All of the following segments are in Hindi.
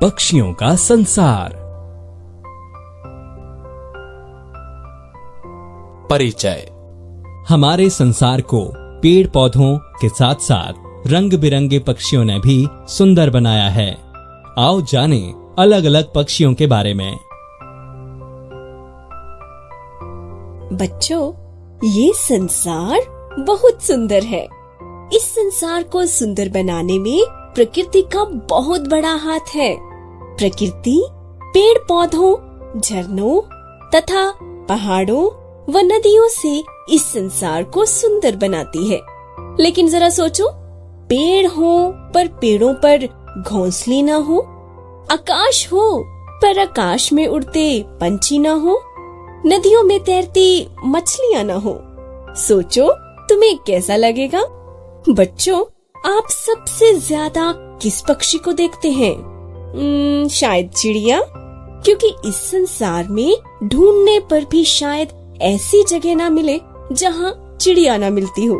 पक्षियों का संसार। परिचय। हमारे संसार को पेड़ पौधों के साथ साथ रंग बिरंगे पक्षियों ने भी सुंदर बनाया है। आओ जाने अलग अलग पक्षियों के बारे में। बच्चों, ये संसार बहुत सुंदर है। इस संसार को सुंदर बनाने में प्रकृति का बहुत बड़ा हाथ है। प्रकृति पेड़ पौधों, झरनों तथा पहाड़ों व नदियों से इस संसार को सुंदर बनाती है। लेकिन जरा सोचो, पेड़ हो पर पेड़ों पर घोंसले न हो, आकाश हो पर आकाश में उड़ते पंछी न हो, नदियों में तैरती मछलियां न हो। सोचो तुम्हें कैसा लगेगा? बच्चों, आप सबसे ज्यादा किस पक्षी को देखते हैं? शायद चिड़िया, क्योंकि इस संसार में ढूंढने पर भी शायद ऐसी जगह ना मिले जहाँ चिड़िया ना मिलती हो।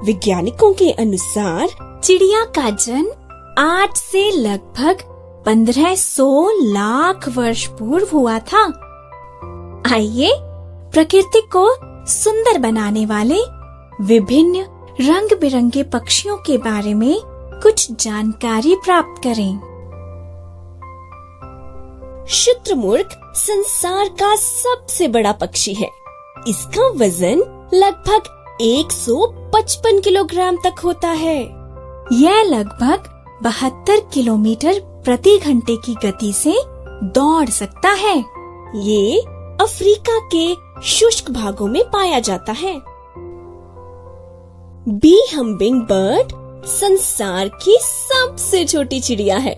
वैज्ञानिकों के अनुसार चिड़िया का जन्म आज से लगभग 1500 लाख वर्ष पूर्व हुआ था। आइए प्रकृति को सुंदर बनाने वाले विभिन्न रंग बिरंगे पक्षियों के बारे में कुछ जानकारी प्राप्त करें। शुतुरमुर्ग संसार का सबसे बड़ा पक्षी है। इसका वजन लगभग 155 किलोग्राम तक होता है। यह लगभग 72 किलोमीटर प्रति घंटे की गति से दौड़ सकता है। ये अफ्रीका के शुष्क भागों में पाया जाता है। बी हम्बिंग बर्ड संसार की सबसे छोटी चिड़िया है।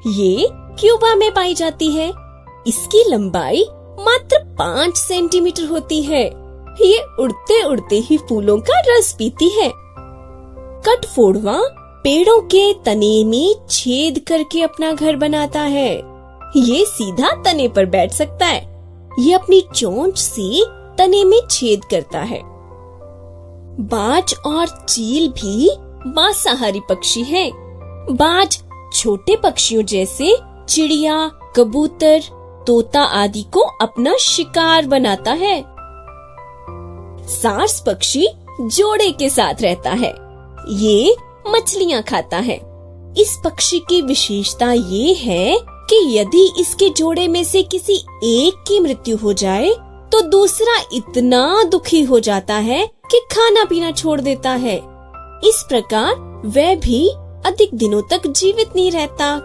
ये क्यूबा में पाई जाती है। इसकी लंबाई मात्र 5 सेंटीमीटर होती है। ये उड़ते उड़ते ही फूलों का रस पीती है। कठफोड़वा पेड़ों के तने में छेद करके अपना घर बनाता है। ये सीधा तने पर बैठ सकता है। ये अपनी चोंच से तने में छेद करता है। बाज और चील भी मांसाहारी पक्षी हैं। बाज छोटे पक्षियों जैसे चिड़िया, कबूतर, तोता आदि को अपना शिकार बनाता है। सार्स पक्षी जोड़े के साथ रहता है। ये मछलियां खाता है। इस पक्षी की विशेषता ये है कि यदि इसके जोड़े में से किसी एक की मृत्यु हो जाए तो दूसरा इतना दुखी हो जाता है कि खाना पीना छोड़ देता है। इस प्रकार वह भी अधिक दिनों तक जीवित नहीं रहता।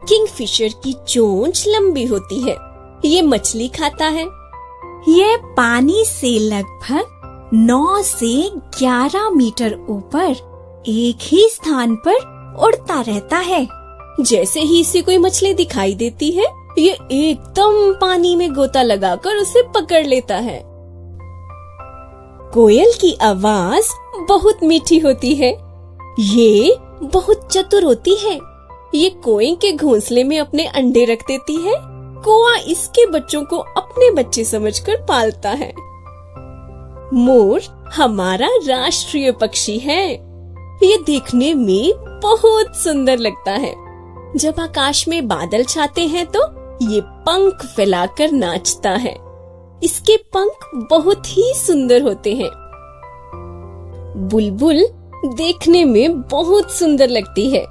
किंगफिशर की चोंच लंबी होती है। ये मछली खाता है। यह पानी से लगभग 9 से 11 मीटर ऊपर एक ही स्थान पर उड़ता रहता है। जैसे ही इसे कोई मछली दिखाई देती है, ये एकदम पानी में गोता लगाकर उसे पकड़ लेता है। कोयल की आवाज बहुत मीठी होती है। ये बहुत चतुर होती है। ये कोए के घोंसले में अपने अंडे रख देती है। कौआ इसके बच्चों को अपने बच्चे समझकर पालता है। मोर हमारा राष्ट्रीय पक्षी है। ये देखने में बहुत सुंदर लगता है। जब आकाश में बादल छाते हैं तो ये पंख फैलाकर नाचता है। इसके पंख बहुत ही सुंदर होते हैं। बुलबुल देखने में बहुत सुंदर लगती है।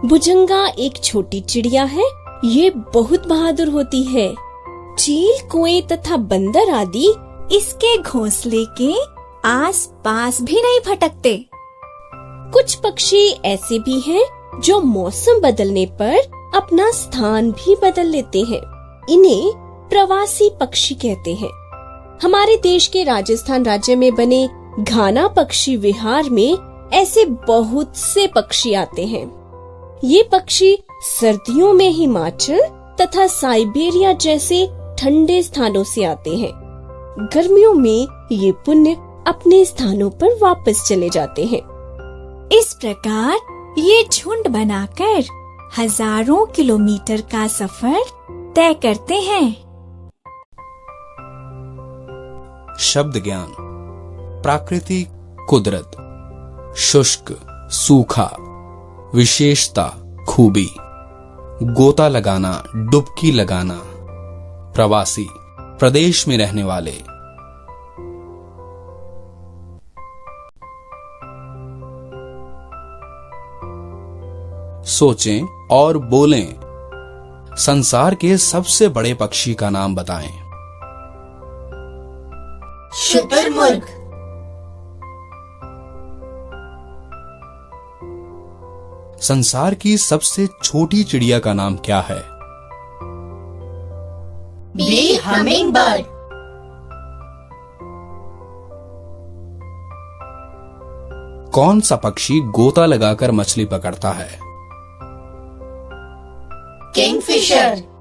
भुजंगा एक छोटी चिड़िया है। ये बहुत बहादुर होती है। चील, कोए तथा बंदर आदि इसके घोंसले के आस पास भी नहीं भटकते। कुछ पक्षी ऐसे भी हैं जो मौसम बदलने पर अपना स्थान भी बदल लेते हैं। इन्हें प्रवासी पक्षी कहते हैं। हमारे देश के राजस्थान राज्य में बने घाना पक्षी विहार में ऐसे बहुत से पक्षी आते हैं। ये पक्षी सर्दियों में हिमाचल तथा साइबेरिया जैसे ठंडे स्थानों से आते हैं। गर्मियों में ये पुनः अपने स्थानों पर वापस चले जाते हैं। इस प्रकार ये झुंड बनाकर हजारों किलोमीटर का सफर तय करते हैं। शब्द ज्ञान। प्राकृतिक, कुदरत, शुष्क, सूखा, विशेषता, खूबी। गोता लगाना, डुबकी लगाना। प्रवासी, प्रदेश में रहने वाले। सोचें और बोलें। संसार के सबसे बड़े पक्षी का नाम बताएं। शुतुरमुर्ग। संसार की सबसे छोटी चिड़िया का नाम क्या है? Bee hummingbird. कौन सा पक्षी गोता लगाकर मछली पकड़ता है? किंगफिशर।